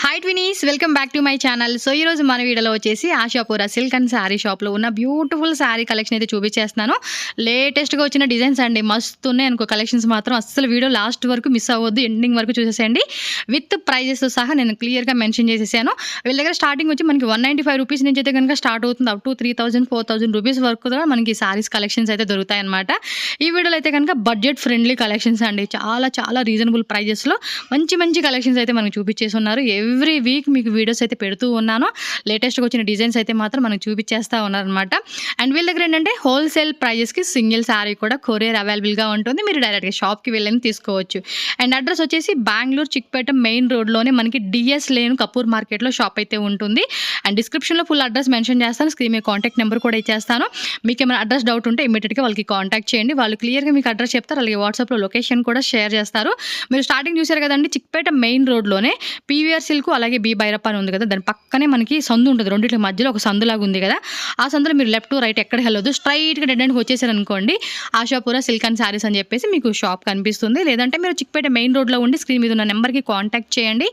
Hi twinnies, welcome back to my channel. So ఈరోజు మన వీడియోలో వచ్చేసి ఆశాపుర సిల్క్ అండ్ శారీ షాప్లో ఉన్న బ్యూటిఫుల్ శారీ కలెక్షన్ అయితే చూపించేస్తున్నాను. లేటెస్ట్గా వచ్చిన డిజైన్స్ అండి, మస్తు ఉన్నాయి అనుకో కలెక్షన్స్. మాత్రం అస్సలు వీడియో లాస్ట్ వరకు మిస్ అవ్వద్దు, ఎండింగ్ వరకు చూసేసేయండి. విత్ ప్రైజెస్ సహా నేను క్లియర్గా మెన్షన్ చేసేసాను. వీళ్ళ దగ్గర స్టార్టింగ్ వచ్చి మనకి 195 రూపీస్ నుంచి అయితే కనుక స్టార్ట్ అవుతుంది. అప్ టు 3000 4000 రూపీస్ వరకు కూడా మనకి శారీస్ కలెక్షన్స్ అయితే దొరుకుతాయి అనమాట. ఈ వీడియోలో అయితే కనుక బడ్జెట్ ఫ్రెండ్లీ కలెక్షన్స్ అండి, చాలా చాలా రీజనబుల్ ప్రైజెస్లో మంచి మంచి కలెక్షన్స్ అయితే మనకు చూపించేసి ఉన్నారు. ఎవ్రీ వీక్ మీకు వీడియోస్ అయితే పెడుతూ ఉన్నాను. లేటెస్ట్గా వచ్చిన డిజైన్స్ అయితే మాత్రం మనకు చూపించేస్తూ ఉన్నారనమాట. అండ్ వీళ్ళ దగ్గర ఏంటంటే హోల్సేల్ ప్రైజెస్కి సింగిల్ శారీ కూడా కొరియర్ అవైలబుల్గా ఉంటుంది. మీరు డైరెక్ట్గా షాప్కి వెళ్ళని తీసుకోవచ్చు. అండ్ అడ్రస్ వచ్చేసి బెంగళూరు చిక్పేట మెయిన్ రోడ్లోనే మనకి డిఎస్ లేన్ కపూర్ మార్కెట్లో షాప్ అయితే ఉంటుంది. అండ్ డిస్క్రిప్షన్లో ఫుల్ అడ్రస్ మెన్షన్ చేస్తాను, స్క్రీన్ మీద కాంటాక్ట్ నెంబర్ కూడా ఇచ్చేస్తాను. మీకు ఏమైనా అడ్రస్ డౌట్ ఉంటే ఇమీడియట్గా వాళ్ళకి కాంటాక్ట్ చేయండి. వాళ్ళు క్లియర్గా మీకు అడ్రస్ చెప్తారు, అలాగే వాట్సాప్లో లొకేషన్ కూడా షేర్ చేస్తారు. మీరు స్టార్టింగ్ చూసారు కదండి, చిక్పేట మెయిన్ రోడ్లోనే పీవీఆర్ సిల్క్ అలాగే బి భైరప్ప అని ఉంది కదా, దాని పక్కనే మనకి సందు ఉంటుంది. రెండింటి మధ్యలో ఒక సందులాగా ఉంది కదా, ఆ సందులో మీరు లెఫ్ట్ రైట్ ఎక్కడ వెళ్ళొద్దు, స్ట్రైట్గా డెడ్ ఎండ్కి వచ్చేసారు అనుకోండి, ఆశాపుర సిల్క్ అండ్ శారీస్ అని చెప్పేసి మీకు షాప్ కనిపిస్తుంది. లేదంటే మీరు చిక్పేట మెయిన్ రోడ్లో ఉండి స్క్రీన్ మీద ఉన్న నెంబర్కి కాంటాక్ట్ చేయండి.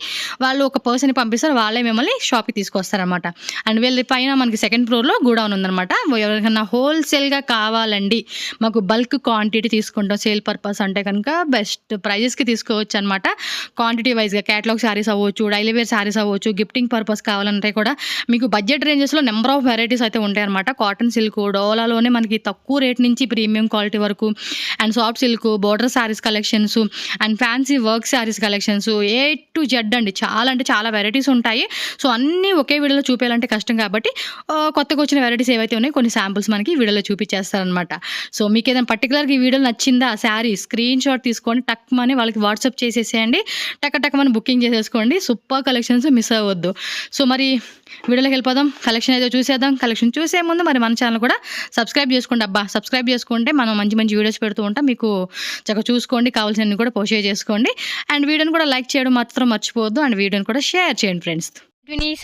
వాళ్ళు ఒక పర్సన్ని పంపిస్తారు, వాళ్ళే మిమ్మల్ని షాప్కి తీసుకొస్తారనమాట. అండ్ వీళ్ళ పైన మనకి సెకండ్ ఫ్లోర్లో గోడౌన్ ఉందన్నమాట. ఎవరికైనా హోల్సేల్గా కావాలండి, మాకు బల్క్ క్వాంటిటీ తీసుకుంటాం సేల్ పర్పస్ అంటే కనుక బెస్ట్ ప్రైజెస్కి తీసుకోవచ్చు అనమాట. క్వాంటిటీ వైజ్గా క్యాటలాగ్ శారీస్ అవ్వచ్చు, డైలీ వేర్ శారీస్ అవ్వచ్చు, గిఫ్టింగ్ పర్పస్ కావాలంటే కూడా మీకు బడ్జెట్ రేంజెస్లో నెంబర్ ఆఫ్ వెరైటీస్ అయితే ఉంటాయి అనమాట. కాటన్ సిల్క్ డోలాలోనే మనకి తక్కువ రేట్ నుంచి ప్రీమియం క్వాలిటీ వరకు, and soft silk border saris collections, and fancy work saris collections, A to Z అండి, చాలా అంటే చాలా వెరైటీస్ ఉంటాయి. సో అన్నీ ఒకే వీడియోలో చూపించాలంటే కష్టం కాబట్టి కొత్తగా వచ్చిన వెరైటీస్ ఏవైతే ఉన్నాయో కొన్ని శాంపుల్స్ మనకి వీడియోలో చూపించేస్తారనమాట. సో మీకు ఏదైనా పర్టికులర్గా ఈ వీడియోలో నచ్చిందా శారీ స్క్రీన్ షాట్ తీసుకొని టక్మని వాళ్ళకి వాట్సాప్ చేసేసేయండి, టక్మని బుకింగ్ చేసేసుకోండి. సూపర్ కలెక్షన్స్ మిస్ అవ్వద్దు. సో మరి వీడియోలోకి వెళ్ళిపోదాం, కలెక్షన్ అయితే చూసేద్దాం. కలెక్షన్ చూసే ముందు మరి మన ఛానల్ కూడా సబ్స్క్రైబ్ చేసుకోండి. సబ్స్క్రైబ్ చేసుకుంటే మనం మంచి మంచి వీడియోస్ పెడుతూ ఉంటాం, మీకు చక్కగా చూసుకోండి, కావాల్సినవి కూడా పోస్ట్ చేసుకోండి. అండ్ వీడియోని కూడా లైక్ చేయడం మాత్రం మర్చిపోవద్దు, అండ్ వీడియోని కూడా షేర్ చేయండి friends.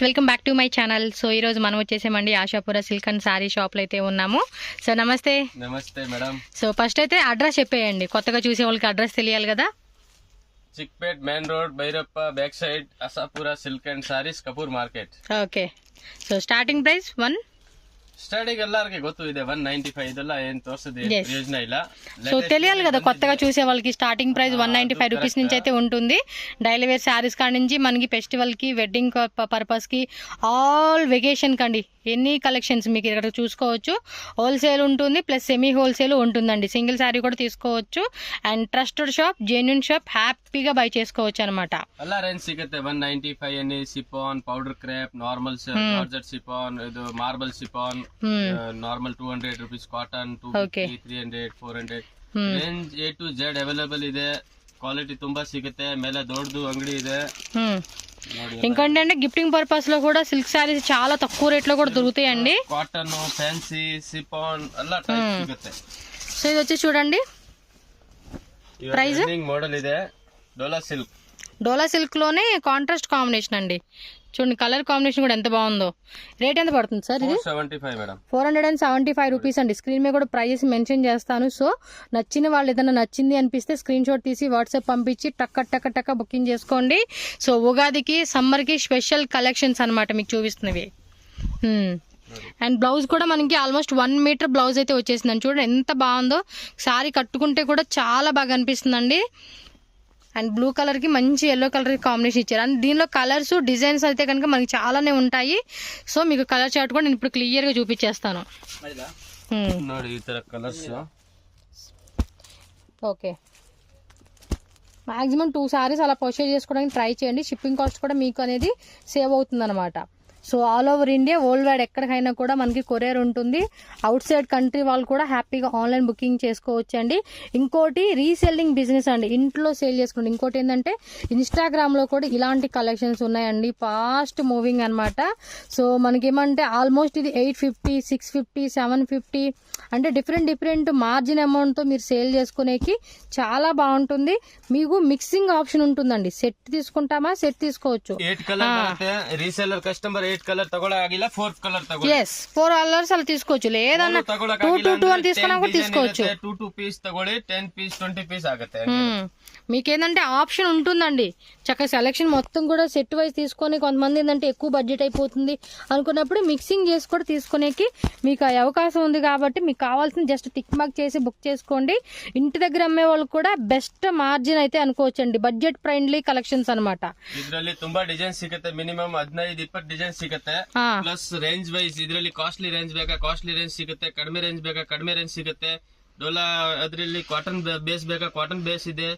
Welcome back to my channel. So ఈరోజు మనం వచ్చేసామండి ఆశాపుర సిల్క్ అండ్ శారీ షాప్లో అయితే ఉన్నాము. సో నమస్తే. నమస్తే మేడం. సో ఫస్ట్ అయితే అడ్రస్ చెప్పేయండి, కొత్తగా చూసే వాళ్ళకి అడ్రస్ తెలియాలి కదా. Chickpet main road Byrappa back side Ashapura silk and saris Kapoor market. Okay. So starting price starting ಎಲ್ಲರಿಗೆ ಗೊತ್ತು ಇದೆ 195 ಇದೆಲ್ಲ ಏನ್ ತೋರಿಸಿದೆ ಪ್ರಯೋಜನ ಇಲ್ಲ. సో తెలియాలి కదా కొత్తగా చూసే వాళ్ళకి, స్టార్టింగ్ ప్రైస్ 195 రూపీస్ నుంచి అయితే ఉంటుంది. డైలీ వేర్ శారీస్ కాడ నుంచి మనకి ఫెస్టివల్ కి వెడ్డింగ్ పర్పస్ కి ఆల్ వెకేషన్ కండి ఎన్ని కలెక్షన్స్ మీకు ఇక్కడ చూసుకోవచ్చు. హోల్సేల్ ఉంటుంది ప్లస్ సెమీ హోల్సేల్ ఉంటుందండి. సింగిల్ శారీ కూడా తీసుకోవచ్చు. And trusted shop, genuine shop, హ్యాపీగా బై చేసుకోవచ్చు అనమాట. ಎಲ್ಲ ರೇಂಜ್ ಸಿಗುತ್ತೆ. 195 any chiffon, powder crepe, normal georgette chiffon, ಇದು marble chiffon, normal 200 rupees, cotton 250, 300, 400 range A to Z available ಇದೆ. ಕ್ವಾಲಿಟಿ ತುಂಬಾ ಸಿಗುತ್ತೆ. ಮೇಲೆ ದೊಡ್ಡದು ಅಂಗಡಿ ಇದೆ. ఇంకంటే గిఫ్టింగ్ పర్పస్ లో కూడా సిల్క్ శారీస్ చాలా తక్కువ రేట్ లో కూడా దొరుకుతాయండి. కాటన్, ఫ్యాన్సీ, సిఫాన్ ಎಲ್ಲ ಟೈಪ್ ಸಿಗುತ್ತೆ. సో ఇది వచ్చి చూడండి ప్రైస్ మోడల్ ಇದೆ డోలా సిల్క్ లోనే కాంట్రాస్ట్ కాంబినేషన్ అండి. చూడండి కలర్ కాంబినేషన్ కూడా ఎంత బాగుందో. రేట్ ఎంత పడుతుంది సార్ ఇది? 475 రూపీస్ అండి. స్క్రీన్ మీద కూడా ప్రైస్ మెన్షన్ చేస్తాను. సో నచ్చిన వాళ్ళు ఏదైనా నచ్చింది అనిపిస్తే స్క్రీన్ షాట్ తీసి వాట్సాప్ పంపించి టక్క బుకింగ్ చేసుకోండి. సో ఉగాదికి సమ్మర్కి స్పెషల్ కలెక్షన్స్ అనమాట మీకు చూపిస్తున్నవి. అండ్ బ్లౌజ్ కూడా మనకి ఆల్మోస్ట్ 1 మీటర్ బ్లౌజ్ అయితే వచ్చేసిందండి. చూడండి ఎంత బాగుందో, సారీ కట్టుకుంటే కూడా చాలా బాగా అనిపిస్తుందండి. అండ్ బ్లూ కలర్కి మంచి ఎల్లో కలర్ కాంబినేషన్ ఇచ్చారు. అండ్ దీనిలో కలర్స్ డిజైన్స్ అయితే కనుక మనకి చాలానే ఉంటాయి. సో మీకు కలర్ చార్ట్ కూడా నేను ఇప్పుడు క్లియర్గా చూపించేస్తాను. ఓకే, మ్యాక్సిమం 2 సారీస్ అలా పర్చేజ్ చేసుకోవడానికి ట్రై చేయండి. షిప్పింగ్ కాస్ట్ కూడా మీకు అనేది సేవ్ అవుతుంది అనమాట. So all over India world wide ఎక్కడికైనా కూడా మనకి కొరియర్ ఉంటుంది. అవుట్ సైడ్ కంట్రీ వాళ్ళు కూడా హ్యాపీగా ఆన్లైన్ బుకింగ్ చేసుకోవచ్చు అండి. ఇంకోటి రీసెల్లింగ్ బిజినెస్ అండి, ఇంట్లో సేల్ చేసుకోండి. ఇంకోటి ఏంటంటే ఇన్స్టాగ్రామ్లో కూడా ఇలాంటి కలెక్షన్స్ ఉన్నాయండి, ఫాస్ట్ మూవింగ్ అనమాట. సో మనకేమంటే ఆల్మోస్ట్ ఇది 850, 650, 750 అంటే డిఫరెంట్ మార్జిన్ అమౌంట్తో మీరు సేల్ చేసుకునేకి చాలా బాగుంటుంది. మీకు మిక్సింగ్ ఆప్షన్ ఉంటుందండి. సెట్ తీసుకుంటామా, సెట్ తీసుకోవచ్చు. 8 కలర్ రీసెల్లర్ కస్టమర్ 8 కలర్ తగొడాగిಲ್ಲ 4 కలర్ తగొడ yes 4 కలర్స్ అలా తీసుకోవచ్చు. లేదన్నా 2 అని తీసుకున్నా కూడా తీసుకోవచ్చు. 2 పీస్ తగొడి 10 పీస్ 20 పీస్ ఆಗುತ್ತೆ. మీకేంటంటే ఆప్షన్ ఉంటుందండి, చక్కగా సెలెక్షన్ మొత్తం కూడా సెట్ వైజ్ తీసుకొని, కొంతమంది ఏంటంటే ఎక్కువ బడ్జెట్ అయిపోతుంది అనుకున్నప్పుడు మిక్సింగ్ చేసి కూడా తీసుకునేకి మీకు ఆ అవకాశం ఉంది. కాబట్టి మీకు కావాల్సిన జస్ట్ టిక్ మార్క్ చేసి బుక్ చేసుకోండి. ఇంటి దగ్గర అమ్మే వాళ్ళకి కూడా బెస్ట్ మార్జిన్ అయితే అనుకోవచ్చండి, బడ్జెట్ ಫ್ರೆಂಡ್ಲಿ ಕಲೆಕ್ಷನ್ಸ್ ಅನ್మాట. ಇದರಲ್ಲಿ ತುಂಬಾ ಡಿಸೈನ್ ಸಿಗುತ್ತೆ, ಮಿನಿಮಮ್ 15-20 ಡಿಸೈನ್ ಸಿಗುತ್ತೆ. ಪ್ಲಸ್ ರೇಂಜ್ ವೈಸ್ ಇದರಲ್ಲಿ ಕಾಸ್ಟ್ಲಿ ರೇಂಜ್ ಬೇಕಾ ಕಾಸ್ಟ್ಲಿ ರೇಂಜ್ ಸಿಗುತ್ತೆ, ಕಡಿಮೆ ರೇಂಜ್ ಬೇಕಾ ಕಡಿಮೆ ರೇಂಜ್ ಸಿಗುತ್ತೆ. ಡೋಲಾ ಅದರಲ್ಲಿ ಕಾಟನ್ ಬೇಸ್ ಬೇಕಾ ಕಾಟನ್ ಬೇಸ್ ಇದೆ,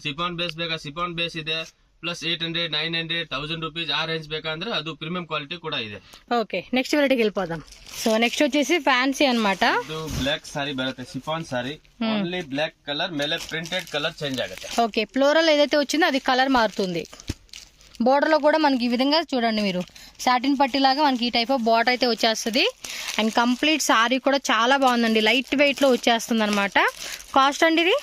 ಸಿಫಾನ್ ಬೇಸ್ ಬೇಕಾ ಸಿಫಾನ್ ಬೇಸ್ ಇದೆ. ಪ್ಲಸ್ 800, 900, 1000 రూపీస్ ఆ రేంజ్ ಬೇಕಾ ಅಂದ್ರೆ ಅದು ಪ್ರೀಮಿಯಂ ಕ್ವಾಲಿಟಿ ಕೂಡ ಇದೆ. ఓకే, నెక్స్ట్ వెరైటీకి వెళ్ళిపోదాం. సో నెక్స్ట్ వచ్చేసి ఫ్యాన్సీ అన్నమాట. ಇದು ಬ್ಲಾಕ್ ಸಾರಿ ಬರುತ್ತೆ, chiffon sari, only black colour ಮೇಲೆ ప్రింటెడ్ కలర్ చేంజ్ ఆಗುತ್ತೆ. ఓకే, ఫ్లోరల్ ఏదైతే వచ్చిందో అది కలర్ మారుతుంది. బోర్డర్లో కూడా మనకి ఈ విధంగా చూడండి మీరు, సాటిన్ పట్టీలాగా మనకి ఈ టైప్ ఆఫ్ బోర్డర్ అయితే వచ్చేస్తుంది. అండ్ కంప్లీట్ సారీ కూడా చాలా బాగుందండి, లైట్ వెయిట్లో వచ్చేస్తుంది అనమాట. కాస్ట్ అండి ఇది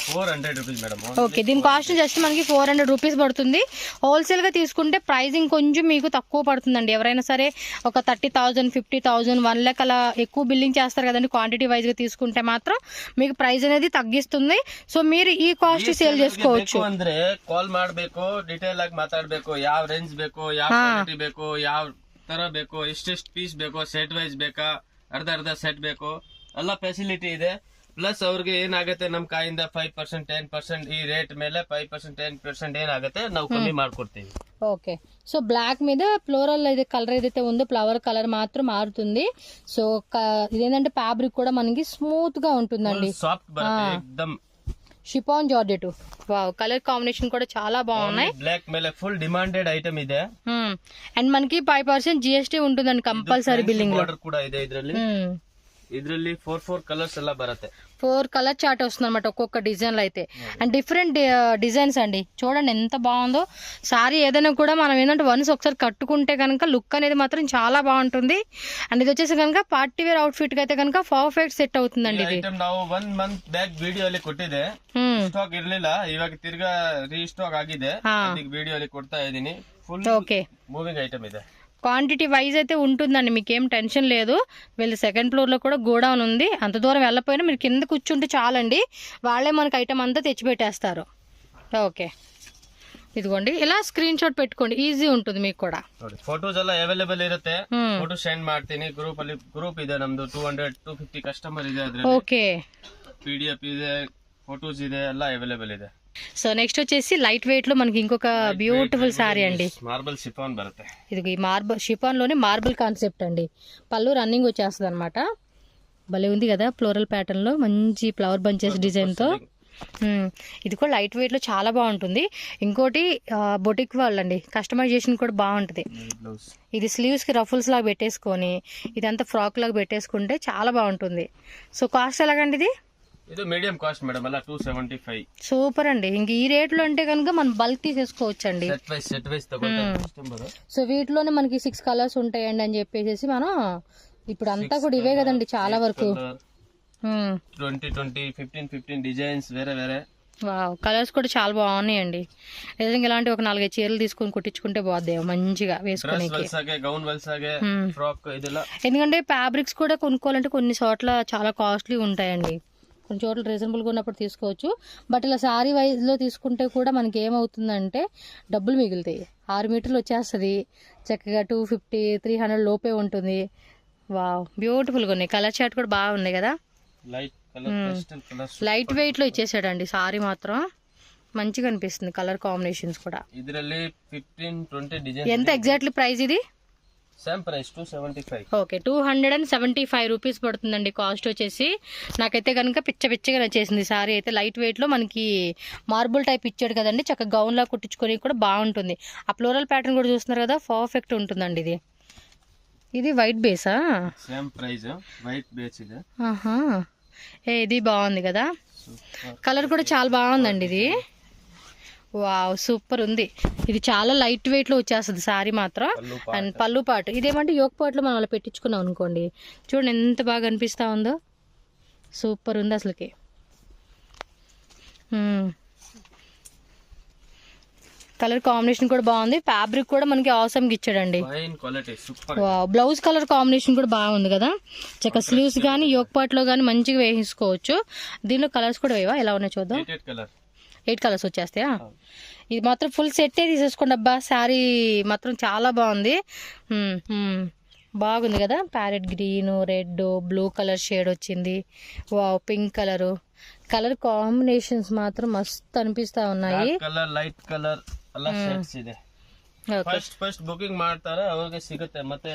400 రూపీస్ మేడం. ఓకే, దీని కాస్ట్ జస్ట్ మనకి 400 రూపీస్ పడుతుంది. హోల్సేల్గా తీసుకుంటే ప్రైజింగ్ కొంచెం మీకు తక్కువ పడుతుందండి. ఎవరైనా సరే ఒక 30,000, 50,000, 1 lakh అలా ఎక్కువ బిల్లింగ్ చేస్తారు కదండి, క్వాంటిటీ వైజ్గా తీసుకుంటే మాత్రం మీకు ప్రైస్ అనేది తగ్గిస్తుంది. సో మీరు ఈ కాస్ట్ సేల్ చేసుకోవచ్చు. ಅಂದ್ರೆ ಕಾಲ್ ಮಾಡಬೇಕು, ಡೀಟೇಲ್ ಆಗಿ ಮಾತಾಡಬೇಕು, ಯಾವ ರೇಂಜ್ ಬೇಕು, ಯಾವ ಕ್ವಾಲಿಟಿ ಬೇಕು, ಯಾವ ತರ ಬೇಕು, ಎಷ್ಟೆಷ್ಟು ಪೀಸ್ ಬೇಕು, ಸೆಟ್ ವೈಸ್ ಬೇಕಾ, ಅರ್ಧ ಸೆಟ್ ಬೇಕು, ಎಲ್ಲ ಫೆಸಿಲಿಟಿ ಇದೆ. ಪ್ಲಸ್ ಅವ್ರಿಗೆ ಏನಾಗುತ್ತೆ ನಮ್ ಕಾಯಿಂದ 5%, 10% ಈ ರೇಟ್ ಮೇಲೆ 5%, 10% ಏನಾಗುತ್ತೆ ನಾವು ಕಮ್ಮಿ ಮಾಡ್ಕೊಡ್ತೀವಿ. ఓకే, సో బ్లాక్ మీద ఫ్లోరల్ అయితే కలర్ ఏదైతే ఉందో ఫ్లవర్ కలర్ మాత్రం మారుతుంది. సో ఇదేంటంటే ఫ్యాబ్రిక్ కూడా మనకి స్మూత్ గా ఉంటుందండి, సాఫ్ట్ బರುತ್ತೆ ఎక్దమ్. Chiffon georgette, wow, colour combination కూడా చాలా బాగున్నాయి. బ్లాక్ ಮೇಲೆ ఫుల్ డిమాండెడ్ ఐటమ్ ಇದೆ. అండ్ మనకి 5% GST ఉంటుందండి కంపల్సరీ బిల్లింగ్ లో. బార్డర్ కూడా ಇದೆ ಇದರಲ್ಲಿ 4 కలర్స్ ಎಲ್ಲ బರುತ್ತೆ. 4 కలర్ చార్ట్ వస్తుంది అనమాట ఒక్కొక్క డిజైన్ లో అయితే. అండ్ డిఫరెంట్ డిజైన్స్ అండి, చూడండి ఎంత బాగుందో. సారీ ఏదైనా కూడా మనం ఏంటంటే వన్స్ ఒకసారి కట్టుకుంటే కనుక లుక్ అనేది మాత్రం చాలా బాగుంటుంది. అండ్ ఇది వచ్చేసి కనుక పార్టీ వేర్ అవుట్ ఫిట్ కి అయితే కనుక పర్ఫెక్ట్ సెట్ అవుతుందండి. ఇది ನಾವು 1 month ಬ್ಯಾಕ್ ವಿಡಿಯೋ ಅಲ್ಲಿ ಕೊಟ್ಟಿದೆ, ಸ್ಟಾಕ್ ಇರ್ಲಿಲ್ಲ, ಇವಾಗ ತಿರ್ಗಾ ರೀಸ್ಟಾಕ್ ಆಗಿದೆ, ಅದಕ್ಕೆ ವಿಡಿಯೋ ಅಲ್ಲಿ ಕೊಡ್ತಾ ಇದೀನಿ. ಫುಲ್ ఓకే, ಮೂವಿಂಗ್ ಐಟಮ್ ಇದೆ. క్వాంటిటీ వైజ్ అయితే ఉంటుందండి, మీకేం టెన్షన్ లేదు. వీళ్ళు సెకండ్ ఫ్లోర్లో కూడా గోడౌన్ ఉంది, అంత దూరం వెళ్ళకపోయినా మీరు కింద కూర్చుంటే చాలండి, వాళ్ళే మనకి ఐటమ్ అంతా తెచ్చిపెట్టేస్తారు. ఓకే, ఇదిగోండి, ఇలా స్క్రీన్ షాట్ పెట్టుకోండి, ఈజీ ఉంటుంది మీకు కూడా. ಫೋಟೋಸ್ ಎಲ್ಲ ಅವೈಲೇಬಲ್ ಇರುತ್ತೆ, ಫೋಟೋ ಸೆಂಡ್ ಮಾಡ್ತೀನಿ. ಗ್ರೂಪ್ ಇದೆ ನಮ್ದು, 200-250 ಕಸ್ಟಮರ್ ಇದೆ ಅದ್ರಲ್ಲಿ. ఓకే, PDF ಇದೆ, ಫೋಟೋಸ್ ಇದೆ, ಎಲ್ಲ ಅವೈಲೇಬಲ್ ಇದೆ. సో నెక్స్ట్ వచ్చేసి లైట్ వెయిట్ లో మనకి ఇంకొక బ్యూటిఫుల్ సారీ అండి, మార్బల్ షిఫాన్ బರುತ್ತೆ. ఇది మార్బల్ షిఫాన్ లోనే మార్బల్ కాన్సెప్ట్ అండి, పళ్ళు రన్నింగ్ వచ్చేస్తుంది అనమాట. భలే ఉంది కదా, ఫ్లోరల్ ప్యాటర్న్ లో మంచి ఫ్లవర్ బంచెస్ డిజైన్ తో. ఇది కూడా లైట్ వెయిట్ లో చాలా బాగుంటుంది. ఇంకోటి బొటిక్ వాళ్ళండి, కస్టమైజేషన్ కూడా బాగుంటుంది. ఇది స్లీవ్స్ కి రఫుల్స్ లాగా పెట్టేసుకొని ఇదంతా ఫ్రాక్ లాగా పెట్టేసుకుంటే చాలా బాగుంటుంది. సో కాస్ట్ ఎలాగండి ఇది? ఇది మీడియం కాస్ట్ మేడం, అలా 275. సూపర్ అండి, ఇంక ఈ రేట్లో అంటే కనుక మనం బల్క్ తీసేసుకోవచ్చు అండి. Set wise తగ్గొచ్చు. సో వీటిలోనే మనకి 6 కలర్స్ ఉంటాయండి అని చెప్పేసి మనం ఇప్పుడు అంతా కూడా ఇవే కదండి చాలా వరకు. 20, 15 డిజైన్స్ వేరే. వావ్, కలర్స్ కూడా చాలా బాగున్నాయండి. నిజంగా ఇలాంటి ఒక 4-5 చీరలు తీసుకొని కుట్టించుకుంటే బాగుంది మంచిగా వేసుకుని. ఎందుకంటే ఫ్యాబ్రిక్స్ కూడా కొనుక్కోవాలంటే కొన్ని చోట్ల చాలా కాస్ట్లీ ఉంటాయండి, కొన్ని చోట్ల రీజనబుల్గా ఉన్నప్పుడు తీసుకోవచ్చు. బట్ ఇలా సారీ వైజ్లో తీసుకుంటే కూడా మనకి ఏమవుతుందంటే డబ్బులు మిగులుతాయి. 6 మీటర్లు వచ్చేస్తుంది, చక్కగా 250, 300 లోపే ఉంటుంది. వావ్, బ్యూటిఫుల్గా ఉన్నాయి. కలర్ చార్ట్ కూడా బాగున్నాయి కదా, లైట్ వెయిట్ లో ఇచ్చేసాడండి. సారీ మాత్రం మంచిగా అనిపిస్తుంది, కలర్ కాంబినేషన్స్ కూడా. ఎంత ఎగ్జాక్ట్లీ ప్రైస్ ఇది? Same price 275. ఓకే, 275 రూపీస్ పడుతుందండి కాస్ట్ వచ్చేసి. నాకైతే కనుక పిచ్చగా నచ్చేసింది సారీ అయితే. లైట్ వెయిట్ లో మనకి మార్బుల్ టైప్ ఇచ్చాడు కదండి, చక్కగా గౌన్ లా కుట్టించుకొని కూడా బాగుంటుంది. ఆ ఫ్లోరల్ ప్యాటర్న్ కూడా చూస్తున్నారు కదా, పర్ఫెక్ట్ ఉంటుందండి. ఇది వైట్ బేసా? సేమ్ ప్రైస్, వైట్ బేస్ ఇది. ఇది బాగుంది కదా, కలర్ కూడా చాలా బాగుందండి ఇది. వావ్, సూపర్ ఉంది. ఇది చాలా లైట్ వెయిట్ లో వచ్చేస్తుంది సారీ మాత్రం. అండ్ పళ్ళు పాటు ఇదేమంటే యోక్ పాటులో మనం అలా పెట్టించుకున్నాం అనుకోండి, చూడండి ఎంత బాగా అనిపిస్తా ఉందో, సూపర్ ఉంది అసలుకి. కలర్ కాంబినేషన్ కూడా బాగుంది, ఫ్యాబ్రిక్ కూడా మనకి ఆసమ్ గా ఇచ్చాడండి. బ్లౌజ్ కలర్ కాంబినేషన్ కూడా బాగుంది కదా, చక్క స్లీవ్స్ గానీ యోక్ పార్ట్ లో గానీ మంచిగా వేసుకోవచ్చు. దీనిలో కలర్స్ కూడా వేవా ఎలా ఉన్నాయి చూద్దాం. 8 కలర్స్ వచ్చేస్తాయా? ఇది మాత్రం ఫుల్ సెట్టే తీసేసుకోండి అబ్బా. శారీ మాత్రం చాలా బాగుంది. బాగుంది కదా. Parrot green, red, blue colour shade వచ్చింది. Wow, pink colour. Colour combinations మాత్రం మస్తు అనిపిస్తా ఉన్నాయి. ಕಲರ್ ಲೈಟ್ ಕಲರ್ ಎಲ್ಲ ಶೇಡ್ಸ್ ಇದೆ. ಫಸ್ಟ್ ಬುಕಿಂಗ್ ಮಾಡ್ತಾರೆ ಅವ್ರಿಗೆ ಸಿಗುತ್ತೆ. ಮತ್ತೆ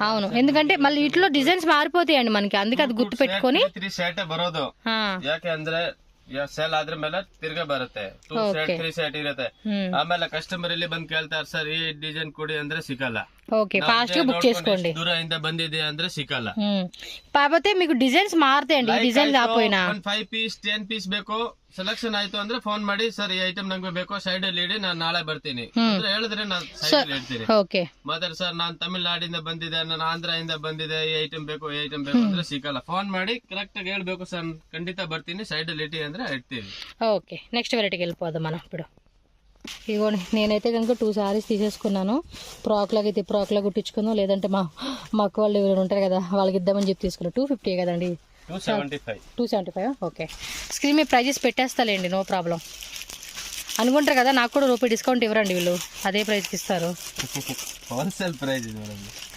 అవును, ఎందుకంటే మళ్ళీ ఇట్లో డిజైన్స్ మారిపోతాయండి మనకి, అందుకే అది గుర్తు పెట్టుకొని 3 ಸೆಟ್ ಬರೋದು. ಯಾಕೆ ಅಂದ್ರೆ ಸೇಲ್ ಆದ್ರ ಮೇಲೆ ತಿರ್ಗಾ ಬರುತ್ತೆ. 2 ಸೆಟ್ 3 ಸೆಟ್ ಇರುತ್ತೆ. ಆಮೇಲೆ ಕಸ್ಟಮರ್ ಇಲ್ಲಿ ಬಂದ್ ಕೇಳ್ತಾರೆ ಸರ್ ಈ ಡಿಸೈನ್ ಕೊಡಿ ಅಂದ್ರೆ ಸಿಕ್ಕಲ್ಲ. ఓకే, ఫాస్ట్ గా బుక్ చేసుకోండి. దూరంగా ಬಂದಿದೆ ಅಂದ್ರೆ ಸಿಕ್ಕಲ್ಲ. కాకపోతే మీకు డిజైన్స్ మారుతాయండి, ఈ డిజైన్ కాకపోయినా. 5 ಪೀಸ್ 10 ಪೀಸ್ ಬೇಕು, ಸೆಲೆಕ್ಷನ್ ಆಯ್ತು ಅಂದ್ರೆ ಫೋನ್ ಮಾಡಿ ಸರ್ ಈ ಐಟಮ್ ನಂಗೆ ಬೇಕು, ಸೈಡ್ ಅಲ್ಲಿ ಇಡಿ, ನಾನು ನಾಳೆ ಬರ್ತೀನಿ ಅಂದ್ರೆ ಹೇಳಿದ್ರೆ ನಾನು ಸೈಡ್ ಅಲ್ಲಿ ಇಡ್ತೀನಿ. ಓಕೆ, ಮತ್ತೆ ಸರ್ ನಾನು ತಮಿಳ್ನಾಡಿಂದ ಬಂದಿದೆ, ನಾನು ಆಂಧ್ರದಿಂದ ಬಂದಿದೆ, ಈ ಐಟಮ್ ಬೇಕು ಈ ಐಟಮ್ ಬೇಕು ಅಂದ್ರೆ ಸಿಕ್ಕಲ್ಲ. ಫೋನ್ ಮಾಡಿ ಕರೆಕ್ಟ್ ಆಗಿ ಹೇಳ್ಬೇಕು ಸರ್ ಖಂಡಿತ ಬರ್ತೀನಿ, ಸೈಡ್ ಅಲ್ಲಿ ಇಟ್ಟಿ ಅಂದ್ರೆ ಇಡ್ತೀವಿ. ఓకే, నెక్స్ట్ వెరైటీకి వెళ్ళిపోదాం మనం ఇప్పుడు. ఇగోండి, నేనైతే కనుక 2 సారీస్ తీసేసుకున్నాను. ఫ్రాక్లాగా అయితే ఫ్రాక్లా కుట్టించుకుందాం, లేదంటే మా అక్క వాళ్ళు ఎవరైనా ఉంటారు కదా వాళ్ళకి ఇద్దామని చెప్పి తీసుకున్నాను. 250 కదండి? 275. ఓకే, స్క్రీన్ మీద ప్రైజెస్ పెట్టేస్తాలేండి, నో ప్రాబ్లం. అనుకుంటారు కదా నాకు కూడా రూపాయి డిస్కౌంట్ ఇవ్వరండి వీళ్ళు, అదే ప్రైస్కి ఇస్తారు. హోల్సేల్ ప్రైస్